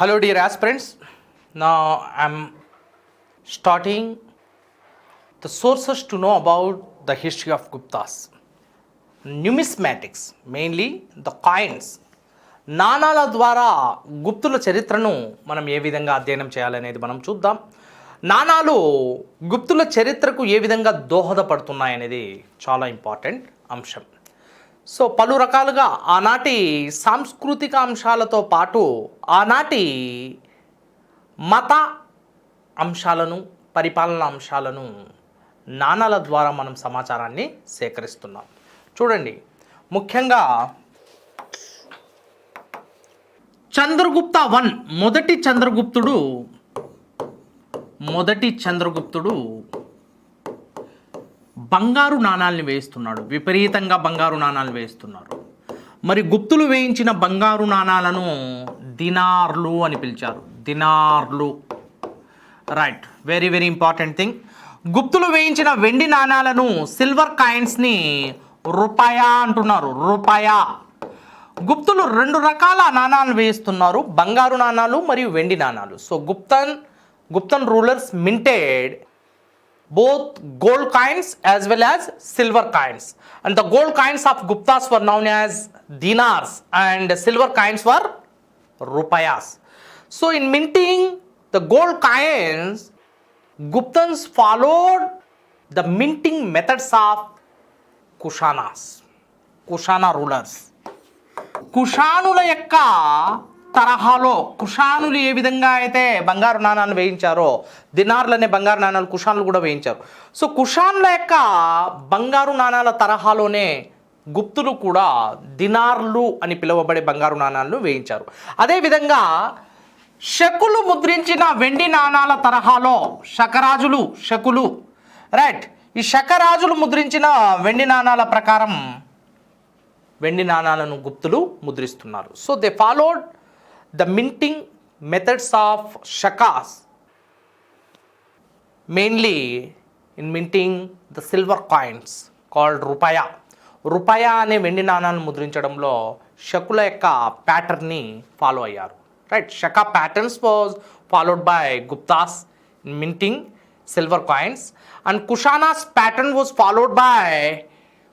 Hello dear aspirants, now I'm starting the sources to know about the history of Guptas. Numismatics, mainly the coins. నాణాల ద్వారా గుప్తుల చరిత్రను మనం ఏ విధంగా అధ్యయనం చేయాలనేది మనం చూద్దాం. నాణాలు గుప్తుల చరిత్రకు ఏ విధంగా దోహదపడుతున్నాయనేది చాలా ఇంపార్టెంట్ అంశం. సో పలు రకాలుగా ఆనాటి సాంస్కృతిక అంశాలతో పాటు ఆనాటి మత అంశాలను, పరిపాలన అంశాలను నాణాల ద్వారా మనం సమాచారాన్ని సేకరిస్తున్నాం. చూడండి, ముఖ్యంగా చంద్రగుప్త మొదటి చంద్రగుప్తుడు బంగారు నాణాలని వేయిస్తున్నాడు. విపరీతంగా బంగారు నాణాలు వేయిస్తున్నారు. మరి గుప్తులు వేయించిన బంగారు నాణాలను దినార్లు అని పిలిచారు. దినార్లు, right, very very important thing. గుప్తులు వేయించిన వెండి నాణాలను, సిల్వర్ కాయిన్స్ని రూపాయ అంటున్నారు. రూపాయ. గుప్తులు రెండు రకాల నాణాలు వేయిస్తున్నారు, బంగారు నాణాలు మరియు వెండి నాణాలు. So Guptan rulers minted both gold coins as well as silver coins, and the gold coins of Guptas were known as dinars and silver coins were rupayas. So in minting the gold coins, Guptans followed the minting methods of Kushana rulers. కుషానుల యొక్క తరహాలో, కుషానులు ఏ విధంగా అయితే బంగారు నాణాలు వేయించారో, దినార్లు అనే బంగారు నాణాలు కుషానులు కూడా వేయించారు. సో కుషానుల యొక్క బంగారు నాణాల తరహాలోనే గుప్తులు కూడా దినార్లు అని పిలువబడే బంగారు నాణాలను వేయించారు. అదేవిధంగా శకులు ముద్రించిన వెండి నాణాల తరహాలో శకులు, రైట్, ఈ శకరాజులు ముద్రించిన వెండి నాణాల ప్రకారం వెండి నాణాలను గుప్తులు ముద్రిస్తున్నారు. So they followed the minting methods of Shakas, mainly in minting the silver coins called rupaya అనే వెండి నాణాలను ముద్రించడంలో శకుల యొక్క ప్యాటర్న్ని ఫాలో అయ్యారు. Right, Shaka patterns was followed by Guptas in minting silver coins, and Kushanas pattern was followed by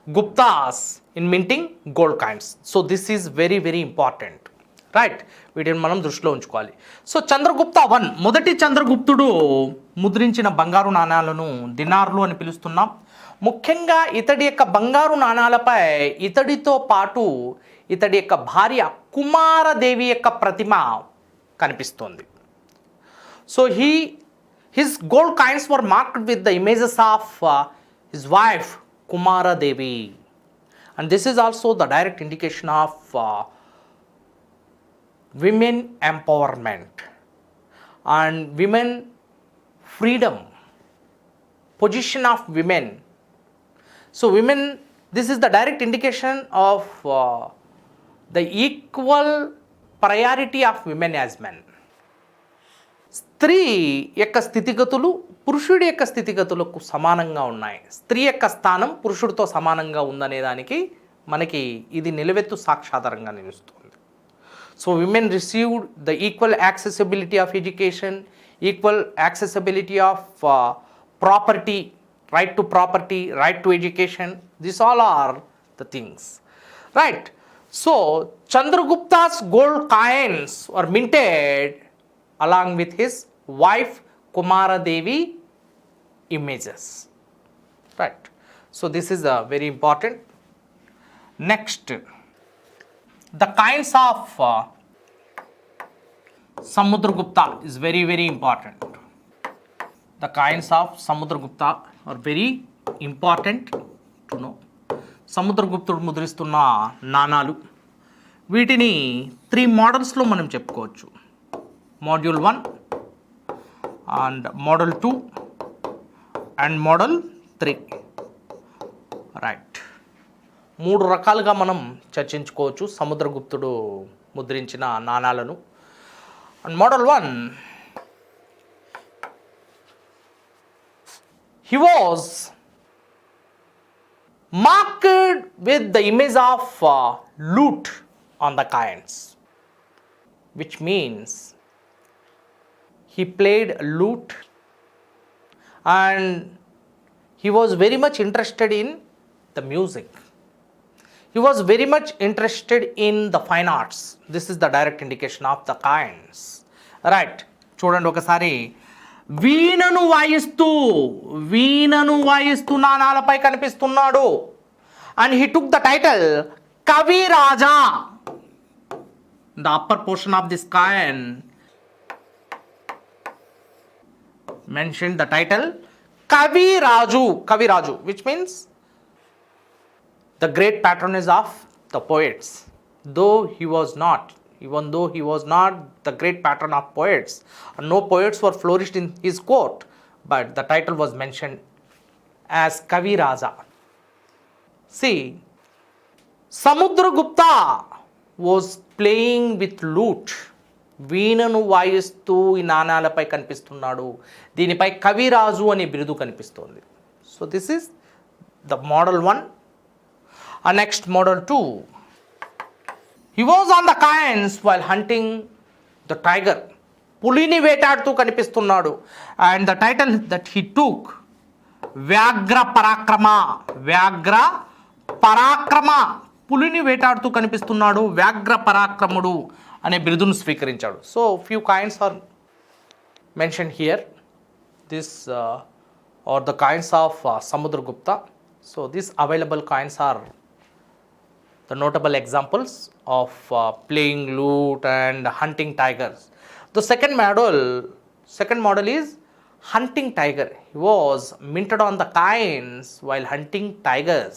Guptas in minting gold coins. So this is very very important, right? వీటిని మనం దృష్టిలో ఉంచుకోవాలి. సో చంద్రగుప్త మొదటి చంద్రగుప్తుడు ముద్రించిన బంగారు నాణాలను దినార్లు అని పిలుస్తున్నాం. ముఖ్యంగా ఇతడి యొక్క బంగారు నాణాలపై ఇతడితో పాటు ఇతడి యొక్క భార్య కుమారదేవి యొక్క ప్రతిమ కనిపిస్తోంది. So his gold coins were marked with the images of his wife Kumaradevi, and this is also the direct indication of women empowerment and women freedom, position of women. So women, this is the direct indication of the equal priority of women as men. స్త్రీ యొక్క స్థితిగతులు పురుషుడి యొక్క స్థితిగతులకు సమానంగా ఉన్నాయి. స్త్రీ యొక్క స్థానం పురుషుడితో సమానంగా ఉందనే దానికి మనకి ఇది నిలవెత్తు సాక్షాధారంగా నిలుస్తుంది. So women received the equal accessibility of education, equal accessibility of property, right to property, right to education. This all are the things, right. So Chandraguptas gold coins are minted along with his wife Kumaradevi images, right? So this is very important. Next, the coins of Samudragupta is very very important. The coins of Samudragupta are very important to know. సముద్రగుప్తుడు ముద్రిస్తున్న నాణాలు, వీటిని 3 మోడల్స్లో మనం చెప్పుకోవచ్చు. Module 1 and Model 2 and Model 3, right. 3 రకాలుగా మనం చర్చించుకోవచ్చు సముద్రగుప్తుడు ముద్రించిన నాణాలను. And Model 1, he was marked with the image of loot on the coins, which means he played lute, and he was very much interested in the music. He was very much interested in the fine arts. This is the direct indication of the kinds. Right. చూడండి ఒకసారి, వీణను వాయిస్తూ నాణాలపై కనిపిస్తున్నాడు. And he took the title Kavi Raja. The upper portion of this coin mentioned the title Kavi Raju, which means the great patronage of the poets. Even though he was not the great patron of poets, and no poets were flourished in his court, but the title was mentioned as Kavi Raja. See, Samudragupta was playing with lute. వీణను వాయిస్తూ ఈ నాణాలపై కనిపిస్తున్నాడు. దీనిపై కవిరాజు అనే బిరుదు కనిపిస్తోంది. So this is the model 1. Next model 2. He was on the coins while hunting the tiger. పులిని వేటాడుతూ కనిపిస్తున్నాడు. And the title that he took, వ్యాఘ్ర పరాక్రమ. పులిని వేటాడుతూ కనిపిస్తున్నాడు, వ్యాఘ్ర పరాక్రముడు అనే బిరుదును స్వీకరించాడు. So few coins are mention here. This are the coins of Samudragupta. So this available coins are the notable examples of playing lute and hunting tigers. The second model is hunting tiger. He was minted on the coins while hunting tigers.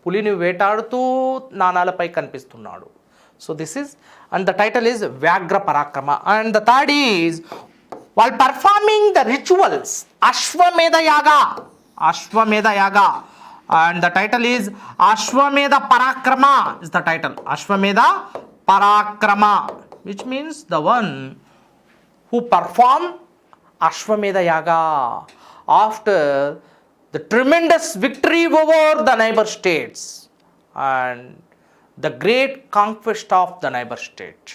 పులిని వేటాడుతూ నాణాలపై కనిపిస్తున్నాడు. So this is, and the title is వ్యాఘ్ర Parakram. And the third is while performing the rituals, అశ్వమేధ యాగా. And the title is Ashwamedha Parakrama is the title. Ashwamedha Parakrama, which means the one who performed Ashwamedha Yaga after the tremendous victory over the neighbor states and the great conquest of the neighbor state.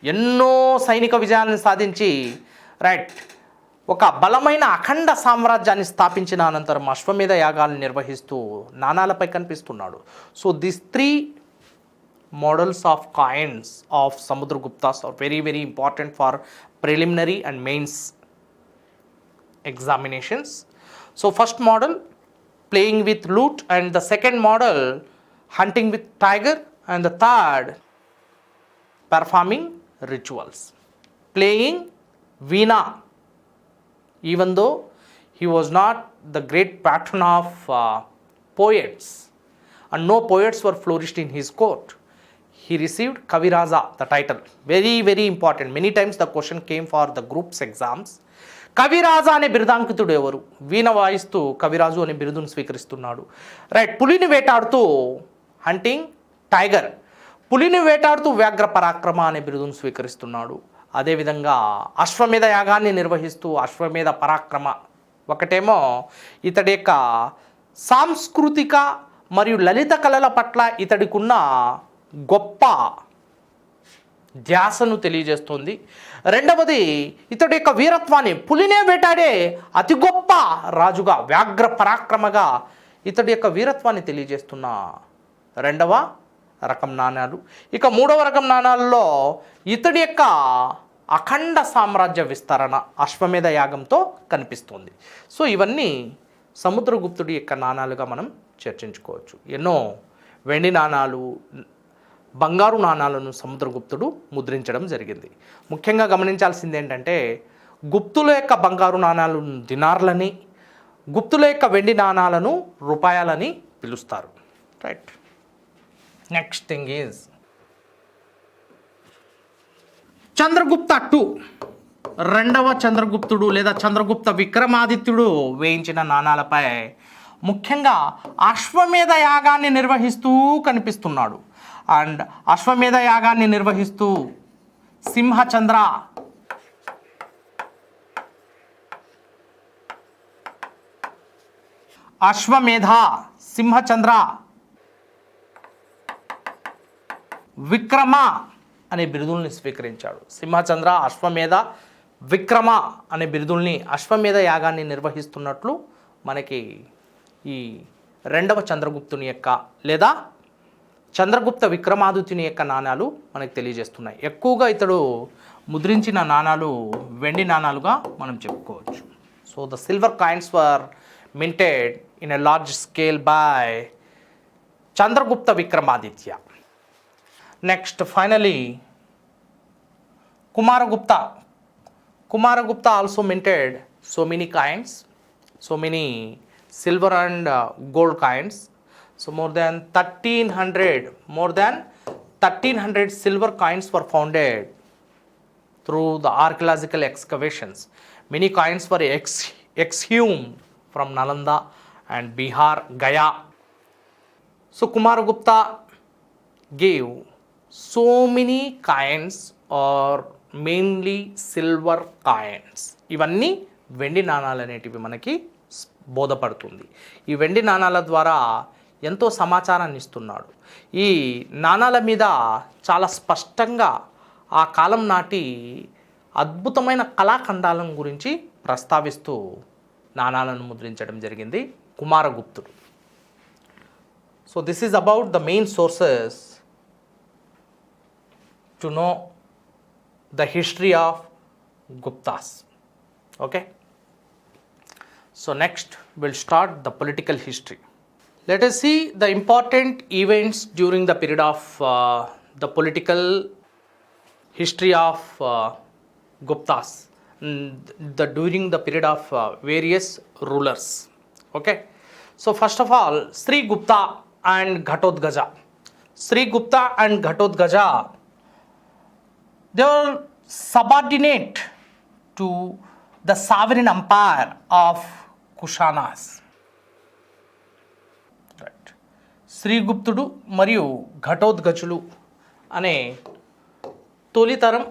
ఎన్నో సైనిక విజయాలను సాధించి ఒక బలమైన అఖండ సామ్రాజ్యాన్ని స్థాపించిన అనంతరం అశ్వమేధ యాగాలను నిర్వహిస్తూ నాణాలపై కనిపిస్తున్నాడు. So this 3 models of coins of Samudraguptas are very, very important for preliminary and mains examinations. So first model, playing with lute, and the second model, hunting with tiger, and the third, performing rituals. Playing veena. Even though he was not the great patron of poets, and no poets were flourished in his court, he received Kaviraja, the title. Very, very important. Many times the question came for the groups exams. కవిరాజా అనే బిరుదాంకితుడు ఎవరు? వీణ వాయిస్తూ కవిరాజు అనే బిరుదును స్వీకరిస్తున్నాడు. పులిని వేటాడుతూ hunting tiger. పులిని వేటాడుతూ వ్యాఘ్ర పరాక్రమ అనే బిరుదును స్వీకరిస్తున్నాడు. అదేవిధంగా అశ్వమేధ యాగాన్ని నిర్వహిస్తూ అశ్వమేధ పరాక్రమ. ఒకటేమో ఇతడి యొక్క సాంస్కృతిక మరియు లలిత కళల పట్ల ఇతడికున్న గొప్ప ధ్యాసను తెలియజేస్తుంది. రెండవది ఇతడి యొక్క వీరత్వాన్ని, పులినే వేటాడే అతి గొప్ప రాజుగా, వ్యాఘ్ర పరాక్రమగా ఇతడి యొక్క వీరత్వాన్ని తెలియజేస్తున్న రెండవ రకం నాణాలు. ఇక మూడవ రకం నాణాలలో ఇతడి యొక్క అఖండ సామ్రాజ్య విస్తరణ అశ్వమేధ యాగంతో కనిపిస్తుంది. సో ఇవన్నీ సముద్రగుప్తుడి యొక్క నాణాలుగా మనం చర్చించుకోవచ్చు. ఎన్నో వెండి నాణాలు, బంగారు నాణాలను సముద్రగుప్తుడు ముద్రించడం జరిగింది. ముఖ్యంగా గమనించాల్సింది ఏంటంటే, గుప్తుల యొక్క బంగారు నాణాలను దినార్లని, గుప్తుల యొక్క వెండి నాణాలను రూపాయలని పిలుస్తారు. Right. Next thing is Chandragupta 2, రెండవ చంద్రగుప్తుడు లేదా చంద్రగుప్త విక్రమాదిత్యుడు వేయించిన నాణాలపై ముఖ్యంగా అశ్వమేధ యాగాన్ని నిర్వహిస్తూ కనిపిస్తున్నాడు. అండ్ అశ్వమేధ యాగాన్ని నిర్వహిస్తూ సింహచంద్ర, అశ్వమేధ, సింహచంద్ర, విక్రమ, అనే బిరుదుల్ని స్వీకరించాడు. సింహచంద్ర, అశ్వమేధ, విక్రమ అనే బిరుదుల్ని అశ్వమేధ యాగాన్ని నిర్వహిస్తున్నట్లు మనకి ఈ రెండవ చంద్రగుప్తుని యొక్క లేదా చంద్రగుప్త విక్రమాదిత్యుని యొక్క నాణాలు మనకు తెలియజేస్తున్నాయి. ఎక్కువగా ఇతడు ముద్రించిన నాణాలు వెండి నాణాలుగా మనం చెప్పుకోవచ్చు. So the silver coins were minted in a large scale by Chandragupta Vikramaditya. Next finally Kumaragupta. Kumaragupta also minted so many coins, so many silver and gold coins. So more than 1300 silver coins were founded through the archaeological excavations. Many coins were exhumed from Nalanda and Bihar, Gaya. So Kumaragupta gave so many coins or mainly silver coins. ఇవన్నీ వెండి నాణాలు అనేటివి మనకి బోధపడుతుంది. ఈ వెండి నాణాల ద్వారా ఎంతో సమాచారాన్ని ఇస్తున్నాడు. ఈ నాణాల మీద చాలా స్పష్టంగా ఆ కాలం నాటి అద్భుతమైన కళాఖండాలను గురించి ప్రస్తావిస్తూ నాణాలను ముద్రించడం జరిగింది కుమారగుప్తుడు. So this is about the main sources to know the history of Guptas. Okay, so next we'll start the political history. Let us see the important events during the period of the political history of Guptas, during the period of various rulers. Okay, so first of all, Sri Gupta and Ghatokacha. Sri Gupta and Ghatokacha, they were subordinate to the sovereign empire of Kushanas. Right. శ్రీగుప్తుడు మరియు ఘటోత్కచులు అనే తొలితరం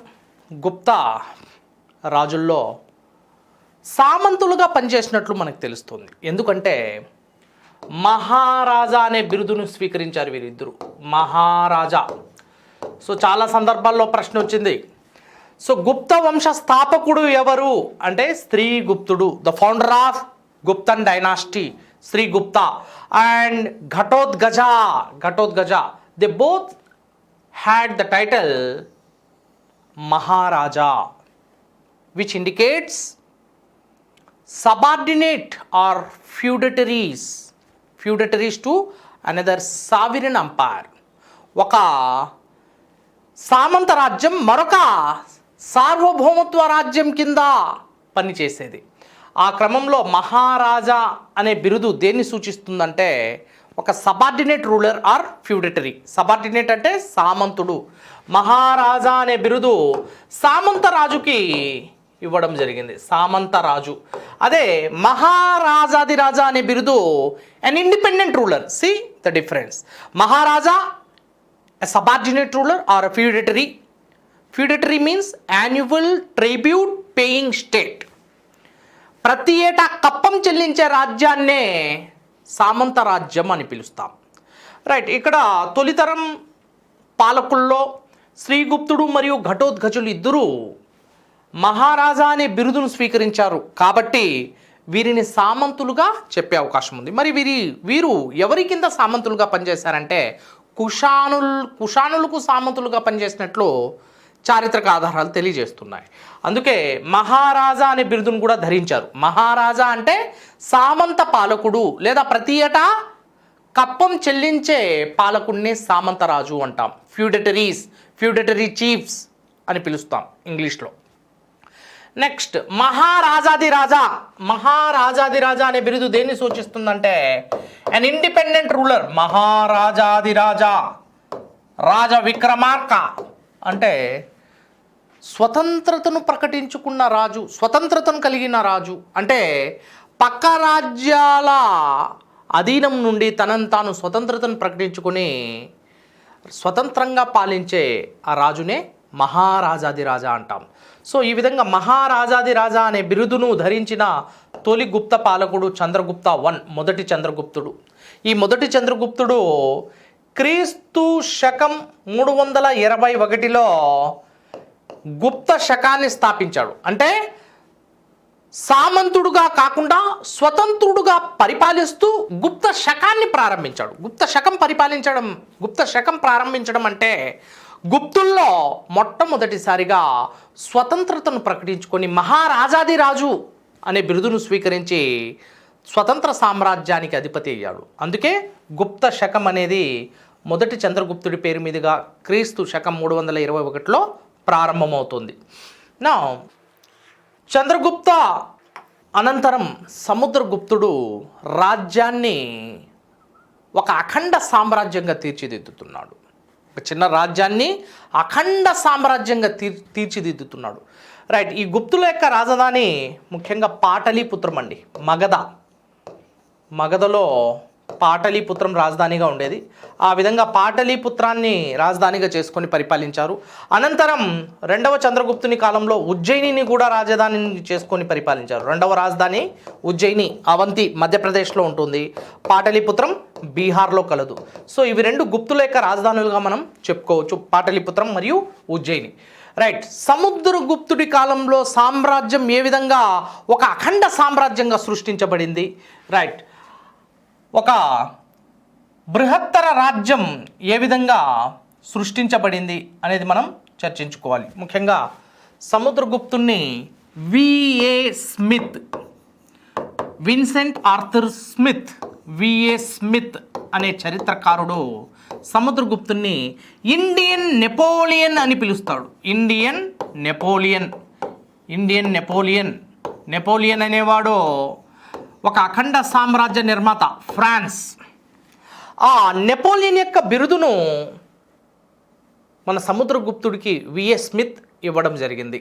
గుప్తా రాజుల్లో సామంతులుగా పనిచేసినట్లు మనకు తెలుస్తుంది. ఎందుకంటే మహారాజా అనే బిరుదును స్వీకరించారు వీరిద్దరు. మహారాజా. So చాలా సందర్భాల్లో ప్రశ్న వచ్చింది. సో గుప్త వంశ స్థాపకుడు ఎవరు అంటే శ్రీగుప్తుడు, the founder of Guptan dynasty, Srigupta. And Ghatotkacha, they both had the title Maharaja, which indicates subordinate or feudatories to another sovereign empire. ఒక సామంత రాజ్యం మరొక సార్వభౌమత్వ రాజ్యం కింద పనిచేసేది. ఆ క్రమంలో మహారాజా అనే బిరుదు దేన్ని సూచిస్తుందంటే ఒక సబార్డినేట్ రూలర్ ఆర్ ఫ్యూడటరీ. సబార్డినేట్ అంటే సామంతుడు. మహారాజా అనే బిరుదు సామంత రాజుకి ఇవ్వడం జరిగింది. సామంత రాజు. అదే మహారాజాది రాజా అనే బిరుదు an independent ruler. See the difference. Maharaja, a subordinate ruler or a feudatory. Feudatory means annual tribute paying state. ప్రతి ఏటా కప్పం చెల్లించే రాజ్యాన్నే సామంత రాజ్యం అని పిలుస్తాం. రైట్. ఇక్కడ తొలితరం పాలకుల్లో శ్రీగుప్తుడు మరియు ఘటోత్కచులు ఇద్దరూ మహారాజా అనే బిరుదును స్వీకరించారు కాబట్టి వీరిని సామంతులుగా చెప్పే అవకాశం ఉంది. మరి వీరు ఎవరి కింద సామంతులుగా పనిచేశారంటే కుషానులకు సామంతులుగా పనిచేసినట్లు చారిత్రక ఆధారాలు తెలియజేస్తున్నాయి. అందుకే మహారాజా అనే బిరుదును కూడా ధరించారు. మహారాజా అంటే సామంత పాలకుడు లేదా ప్రతి ఏటా కప్పం చెల్లించే పాలకుడిని సామంతరాజు అంటాం. ఫ్యూడటరీ చీఫ్స్ అని పిలుస్తాం ఇంగ్లీష్లో. నెక్స్ట్ మహారాజాది రాజా అనే బిరుదు దేన్ని సూచిస్తుందంటే an ఇండిపెండెంట్ రూలర్. మహారాజాది రాజ విక్రమార్క అంటే స్వతంత్రతను ప్రకటించుకున్న రాజు, స్వతంత్రతను కలిగిన రాజు. అంటే పక్క రాజ్యాల అధీనం నుండి తనను తాను స్వతంత్రతను ప్రకటించుకుని స్వతంత్రంగా పాలించే ఆ రాజునే మహారాజాది రాజా అంటాం. సో ఈ విధంగా మహారాజాది రాజా అనే బిరుదును ధరించిన తొలి గుప్త పాలకుడు చంద్రగుప్త I, మొదటి చంద్రగుప్తుడు. ఈ మొదటి చంద్రగుప్తుడు క్రీస్తు శకం 321లో గుప్త శకాన్ని స్థాపించాడు. అంటే సామంతుడుగా కాకుండా స్వతంత్రుడుగా పరిపాలిస్తూ గుప్త శకాన్ని ప్రారంభించాడు. గుప్త శకం ప్రారంభించడం అంటే గుప్తుల్లో మొట్టమొదటిసారిగా స్వతంత్రతను ప్రకటించుకొని మహారాజాదిరాజు అనే బిరుదును స్వీకరించి స్వతంత్ర సామ్రాజ్యానికి అధిపతి అయ్యాడు. అందుకే గుప్త శకం అనేది మొదటి చంద్రగుప్తుడి పేరు మీదుగా క్రీస్తు శకం 321లో ప్రారంభమవుతుంది. నా చంద్రగుప్త అనంతరం సముద్రగుప్తుడు రాజ్యాన్ని ఒక అఖండ సామ్రాజ్యంగా తీర్చిదిద్దుతున్నాడు. ఒక చిన్న రాజ్యాన్ని అఖండ సామ్రాజ్యంగా తీర్చిదిద్దుతున్నాడు. రైట్. ఈ గుప్తుల యొక్క రాజధాని ముఖ్యంగా పాటలీపుత్రం అండి. మగధలో పాటలీపుత్రం రాజధానిగా ఉండేది. ఆ విధంగా పాటలీపుత్రాన్ని రాజధానిగా చేసుకొని పరిపాలించారు. అనంతరం రెండవ చంద్రగుప్తుని కాలంలో ఉజ్జయినిని కూడా రాజధాని చేసుకొని పరిపాలించారు. రెండవ రాజధాని ఉజ్జయిని, అవంతి మధ్యప్రదేశ్లో ఉంటుంది. పాటలీపుత్రం బీహార్లో కలదు. సో ఇవి రెండు గుప్తుల యొక్క రాజధానులుగా మనం చెప్పుకోవచ్చు, పాటలీపుత్రం మరియు ఉజ్జయిని. రైట్. సముద్రగుప్తుడి కాలంలో సామ్రాజ్యం ఏ విధంగా ఒక అఖండ సామ్రాజ్యంగా సృష్టించబడింది, రైట్, ఒక బృహత్తర రాజ్యం ఏ విధంగా సృష్టించబడింది అనేది మనం చర్చించుకోవాలి. ముఖ్యంగా సముద్రగుప్తుణ్ణి విన్సెంట్ ఆర్థర్ స్మిత్ అనే చరిత్రకారుడు సముద్రగుప్తుణ్ణి ఇండియన్ నెపోలియన్ అని పిలుస్తాడు. ఇండియన్ నెపోలియన్ అనేవాడు ఒక అఖండ సామ్రాజ్య నిర్మాత, ఫ్రాన్స్. ఆ నెపోలియన్ యొక్క బిరుదును మన సముద్రగుప్తుడికి విఎస్ స్మిత్ ఇవ్వడం జరిగింది.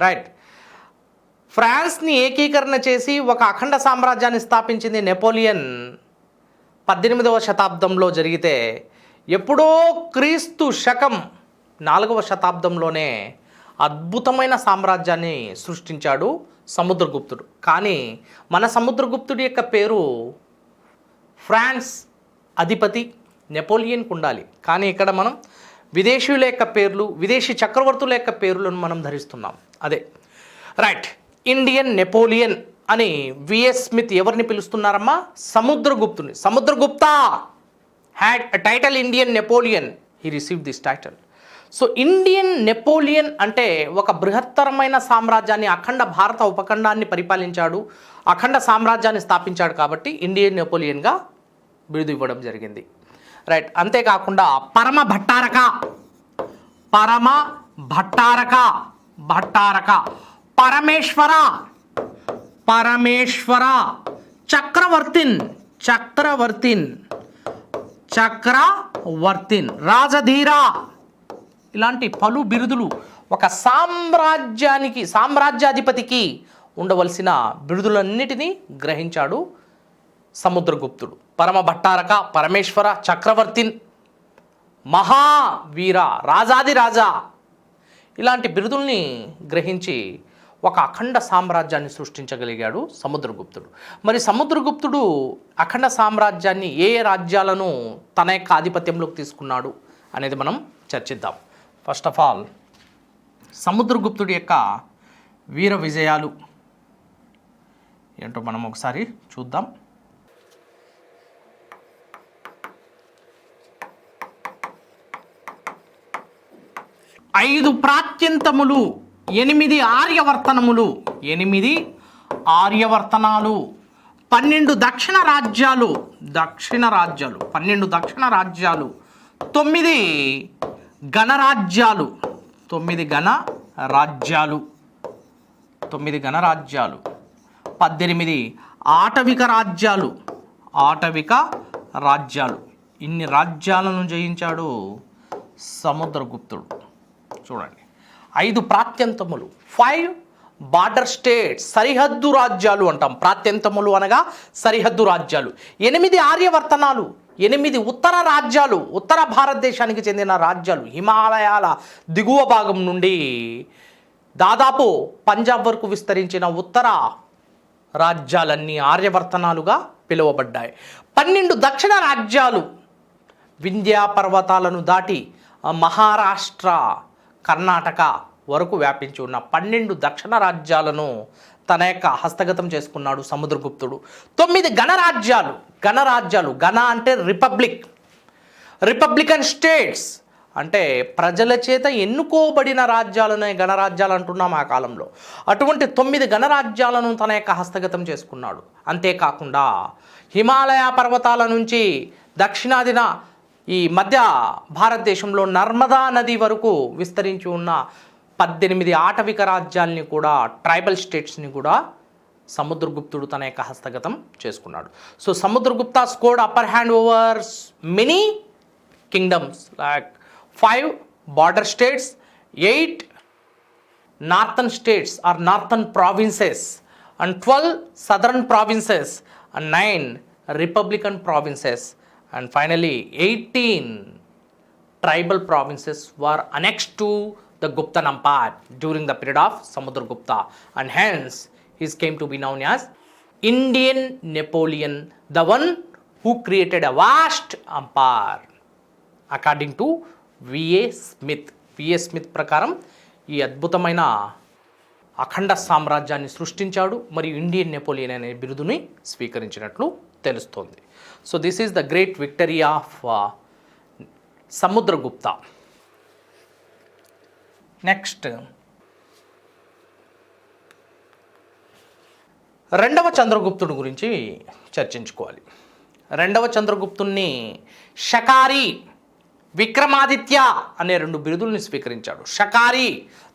రైట్. ఫ్రాన్స్ని ఏకీకరణ చేసి ఒక అఖండ సామ్రాజ్యాన్ని స్థాపించింది నెపోలియన్ 18వ శతాబ్దంలో జరిగితే, ఎప్పుడో క్రీస్తు శకం 4వ శతాబ్దంలోనే అద్భుతమైన సామ్రాజ్యాన్ని సృష్టించాడు సముద్రగుప్తుడు. కానీ మన సముద్రగుప్తుడి యొక్క పేరు ఫ్రాన్స్ అధిపతి నెపోలియన్కు ఉండాలి. కానీ ఇక్కడ మనం విదేశీయుల యొక్క పేర్లు, విదేశీ చక్రవర్తుల యొక్క పేర్లను మనం ధరిస్తున్నాం. అదే రైట్. ఇండియన్ నెపోలియన్ అని విఎస్ స్మిత్ ఎవరిని పిలుస్తున్నారమ్మా? సముద్రగుప్తుని. Samudragupta had a title Indian Napoleon, he received this title. So Indian Napoleon అంటే ఒక బృహత్తరమైన సామ్రాజ్యాన్ని, అఖండ భారత ఉపఖండాన్ని పరిపాలించాడు, అఖండ సామ్రాజ్యాన్ని స్థాపించాడు కాబట్టి ఇండియన్ నెపోలియన్గా బిరుదు ఇవ్వడం జరిగింది. రైట్. అంతేకాకుండా పరమ భట్టారక, పరమేశ్వర, చక్రవర్తిన్, రాజధీరా, ఇలాంటి పలు బిరుదులు ఒక సామ్రాజ్యాధిపతికి ఉండవలసిన బిరుదులన్నిటినీ గ్రహించాడు సముద్రగుప్తుడు. పరమ భట్టారక, పరమేశ్వర, చక్రవర్తిన్, మహావీర, రాజాదిరాజా ఇలాంటి బిరుదుల్ని గ్రహించి ఒక అఖండ సామ్రాజ్యాన్ని సృష్టించగలిగాడు సముద్రగుప్తుడు. మరి సముద్రగుప్తుడు అఖండ సామ్రాజ్యాన్ని ఏ రాజ్యాలను తన యొక్క ఆధిపత్యంలోకి తీసుకున్నాడు అనేది మనం చర్చిద్దాం. ఫస్ట్ ఆఫ్ ఆల్ సముద్రగుప్తుడి యొక్క వీర విజయాలు ఏంటో మనం ఒకసారి చూద్దాం. ఐదు ప్రాత్యంతములు, 8 ఆర్యవర్తనములు, 8 ఆర్యవర్తనాలు, 12 దక్షిణ రాజ్యాలు, 12 దక్షిణ రాజ్యాలు, 9 గణరాజ్యాలు, 9 గణరాజ్యాలు, 18 ఆటవిక రాజ్యాలు. ఇన్ని రాజ్యాలను జయించాడు సముద్రగుప్తుడు. చూడండి, 5 ప్రాత్యంతములు, 5 బార్డర్ స్టేట్స్, సరిహద్దు రాజ్యాలు అంటాం. ప్రాత్యంతములు అనగా సరిహద్దు రాజ్యాలు. 8 ఆర్యవర్తనాలు, 8 ఉత్తర రాజ్యాలు, ఉత్తర భారతదేశానికి చెందిన రాజ్యాలు. హిమాలయాల దిగువ భాగం నుండి దాదాపు పంజాబ్ వరకు విస్తరించిన ఉత్తర రాజ్యాలన్నీ ఆర్యవర్తనాలుగా పిలువబడ్డాయి. 12 దక్షిణ రాజ్యాలు, వింధ్యా పర్వతాలను దాటి మహారాష్ట్ర, కర్ణాటక వరకు వ్యాపించి ఉన్న 12 దక్షిణ రాజ్యాలను తన యొక్క హస్తగతం చేసుకున్నాడు సముద్రగుప్తుడు. 9 గణరాజ్యాలు, గణ అంటే రిపబ్లికన్ స్టేట్స్ అంటే ప్రజల చేత ఎన్నుకోబడిన రాజ్యాలనే గణరాజ్యాలు అంటున్నాం ఆ కాలంలో. అటువంటి 9 గణరాజ్యాలను తన యొక్క హస్తగతం చేసుకున్నాడు. అంతేకాకుండా హిమాలయ పర్వతాల నుంచి దక్షిణాదిన ఈ మధ్య భారతదేశంలో నర్మదా నది వరకు విస్తరించి ఉన్న 18 ఆటవిక రాజ్యాల్ని కూడా, ట్రైబల్ స్టేట్స్ని కూడా సముద్రగుప్తుడు తన యొక్క హస్తగతం చేసుకున్నాడు. So Samudragupta scored upper hand over many kingdoms like 5 border states, 8 northern states or northern provinces, and 12 southern provinces, and 9 republican provinces, and finally 18 tribal provinces were annexed to the Gupta Empire during the period of Samudragupta, and hence he came to be known as Indian Napoleon, the one who created a vast empire. According to VA Smith ప్రకారం ఈ అద్భుతమైన అఖండ సామ్రాజ్యాన్ని సృష్టించాడు మరియు Indian Napoleon అనే బిరుదుని స్వీకరించినట్లు తెలుస్తోంది. So this is the great victory of Samudragupta. Next రెండవ చంద్రగుప్తుడి గురించి చర్చించుకోవాలి. రెండవ చంద్రగుప్తుణ్ణి షకారి, విక్రమాదిత్య అనే 2 బిరుదుల్ని స్వీకరించాడు. Shakari,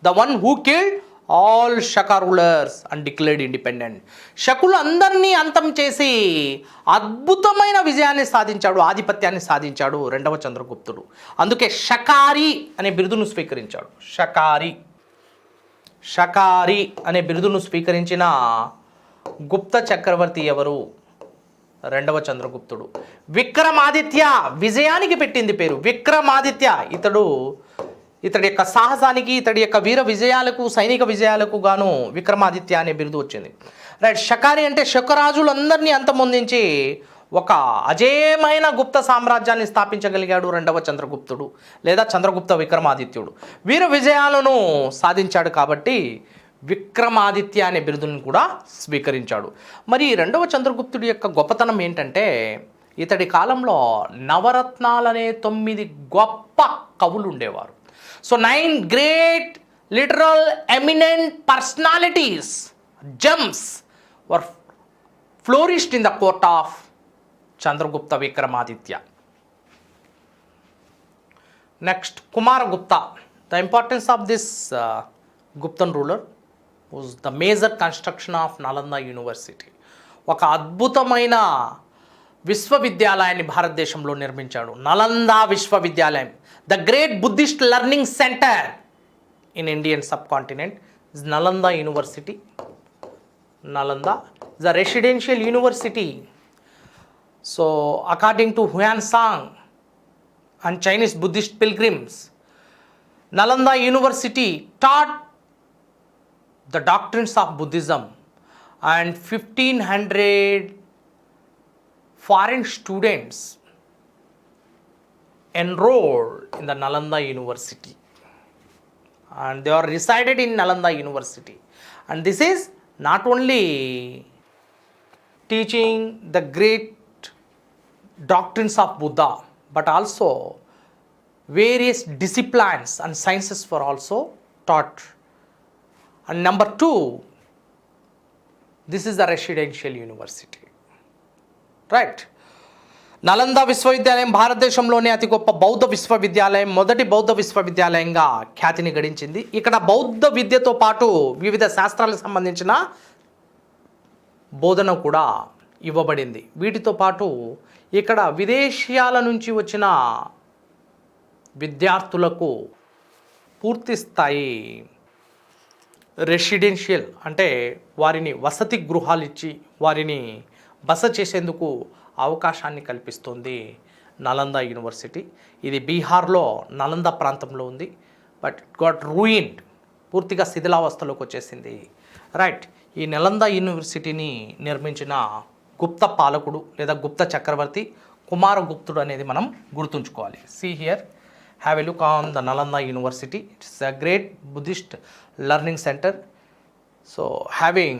the one who killed all Shaka rulers and declared independent. షకులు అందరినీ అంతం చేసి అద్భుతమైన విజయాన్ని సాధించాడు, ఆధిపత్యాన్ని సాధించాడు రెండవ చంద్రగుప్తుడు. అందుకే షకారి అనే బిరుదును స్వీకరించాడు. షకారి అనే బిరుదును స్వీకరించిన గుప్త చక్రవర్తి ఎవరు? రెండవ చంద్రగుప్తుడు. విక్రమాదిత్య, విజయానికి పెట్టింది పేరు విక్రమాదిత్య. ఇతడి యొక్క సాహసానికి, ఇతడి యొక్క వీర విజయాలకు, సైనిక విజయాలకు గాను విక్రమాదిత్య అనే బిరుదు వచ్చింది. రైట్. షకారి అంటే శకరాజులందరినీ అంతమొందించి ఒక అజేయమైన గుప్త సామ్రాజ్యాన్ని స్థాపించగలిగాడు రెండవ చంద్రగుప్తుడు లేదా చంద్రగుప్త విక్రమాదిత్యుడు. వీర విజయాలను సాధించాడు కాబట్టి విక్రమాదిత్య అనే బిరుదుని కూడా స్వీకరించాడు. మరి రెండవ చంద్రగుప్తుడి యొక్క గొప్పతనం ఏంటంటే ఇతడి కాలంలో నవరత్నాలనే 9 గొప్ప కవులు ఉండేవారు. So 9 great literal eminent personalities, gems were flourished in the court of Chandragupta Vikramaditya. Next Kumaragupta. The importance of this Guptan ruler was the major construction of Nalanda University. ఒక అద్భుతమైన విశ్వవిద్యాలయాన్ని భారతదేశంలో నిర్మించాడు. నలంద విశ్వవిద్యాలయం, the great Buddhist learning centre in Indian sub continent is Nalanda university. Nalanda is a residential university. So according to Huan Sang and Chinese Buddhist pilgrims, Nalanda University taught the doctrines of Buddhism, and 1500 foreign students enrolled in the Nalanda University, and they are resided in Nalanda University. And this is not only teaching the great doctrines of Buddha, but also various disciplines and sciences were also taught. And number 2, this is a residential university. Right. Nalanda విశ్వవిద్యాలయం భారతదేశంలోనే అతి గొప్ప బౌద్ధ విశ్వవిద్యాలయం, మొదటి బౌద్ధ విశ్వవిద్యాలయంగా ఖ్యాతిని గడించింది. ఇక్కడ బౌద్ధ విద్యతో పాటు వివిధ శాస్త్రాలకు సంబంధించిన బోధన కూడా ఇవ్వబడింది. వీటితో పాటు ఇక్కడ విదేశీయాల నుంచి వచ్చిన విద్యార్థులకు పూర్తి స్థాయి రెసిడెన్షియల్ అంటే వారిని వసతి గృహాలు ఇచ్చి వారిని బస చేసేందుకు అవకాశాన్ని కల్పిస్తుంది నలంద యూనివర్సిటీ. ఇది బీహార్లో నలంద ప్రాంతంలో ఉంది. బట్ గాట్ రూయిన్డ్, పూర్తిగా శిథిలావస్థలోకి వచ్చేసింది. రైట్. ఈ నలంద యూనివర్సిటీని నిర్మించిన గుప్త పాలకుడు లేదా గుప్త చక్రవర్తి కుమారగుప్తుడు అనేది మనం గుర్తుంచుకోవాలి. See here, have a look on the Nalanda University. It's a great Buddhist learning center. So having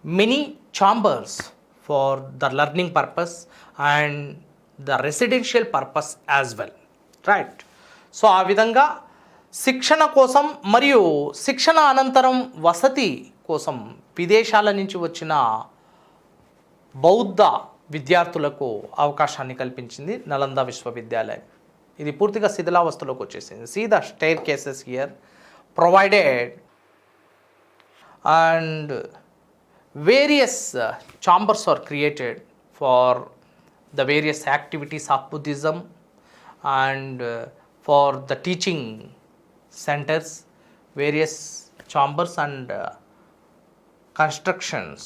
many chambers for the learning purpose and the residential purpose as well, right? So ఆ విధంగా శిక్షణ కోసం మరియు శిక్షణ అనంతరం వసతి కోసం విదేశాల నుంచి వచ్చిన బౌద్ధ విద్యార్థులకు అవకాశాన్ని కల్పించింది నలంద విశ్వవిద్యాలయం. ఇది పూర్తిగా శిథిలావస్థలోకి వచ్చేసింది. See the staircases here provided and various chambers are created for the various activities of Buddhism and for the teaching centers. Various chambers and constructions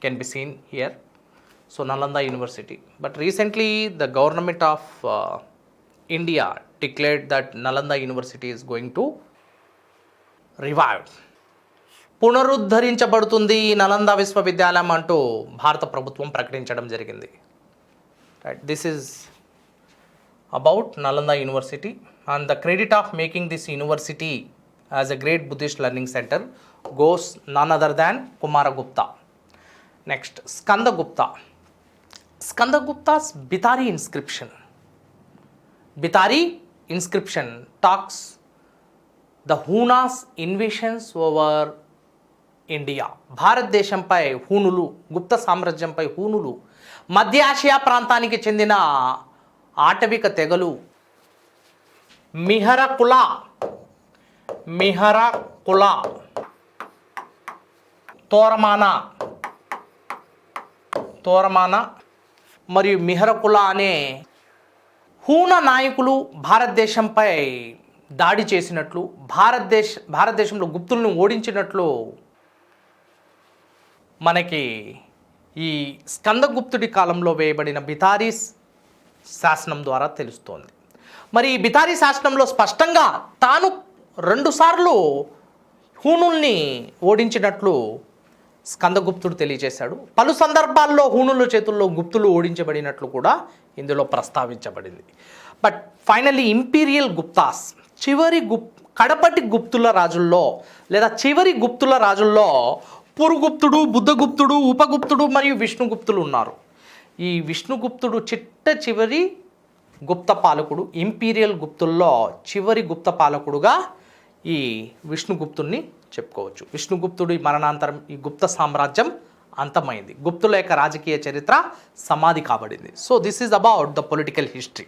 can be seen here. So Nalanda University. But recently the government of India declared that Nalanda University is going to revive. పునరుద్ధరించబడుతుంది నలంద విశ్వవిద్యాలయం అంటూ భారత ప్రభుత్వం ప్రకటించడం జరిగింది. Right, this is about Nalanda university and the credit of making this university as a great Buddhist learning centre goes none other than Kumaragupta. Next Skandagupta. Skandaguptas Bhitari inscription talks the Hunas invasions over India. భారతదేశంపై హూనులు, గుప్త సామ్రాజ్యంపై హూనులు, మధ్య ఆసియా ప్రాంతానికి చెందిన ఆటవిక తెగలు, మిహరకుల తోరమాన మరియు మిహరకుల అనే హూన నాయకులు భారతదేశంపై దాడి చేసినట్లు, భారతదేశంలో గుప్తులను ఓడించినట్లు మనకి ఈ స్కందగుప్తుడి కాలంలో వేయబడిన బితారీ శాసనం ద్వారా తెలుస్తోంది. మరి ఈ బితారీ శాసనంలో స్పష్టంగా తాను 2 సార్లు హూనుల్ని ఓడించినట్లు స్కందగుప్తుడు తెలియజేశాడు. పలు సందర్భాల్లో హూనుల చేతుల్లో గుప్తులు ఓడించబడినట్లు కూడా ఇందులో ప్రస్తావించబడింది. బట్ ఫైనల్లీ ఇంపీరియల్ గుప్తాస్, కడపటి గుప్తుల రాజుల్లో లేదా చివరి గుప్తుల రాజుల్లో పురుగుప్తుడు, బుద్ధగుప్తుడు, ఉపగుప్తుడు మరియు విష్ణుగుప్తులు ఉన్నారు. ఈ విష్ణుగుప్తుడు చివరి గుప్త పాలకుడు. ఇంపీరియల్ గుప్తుల్లో చివరి గుప్త పాలకుడుగా ఈ విష్ణుగుప్తుడిని చెప్పుకోవచ్చు. విష్ణుగుప్తుడి మరణాంతరం ఈ గుప్త సామ్రాజ్యం అంతమైంది. గుప్తుల యొక్క రాజకీయ చరిత్ర సమాధి కాబడింది. So this is about the political history.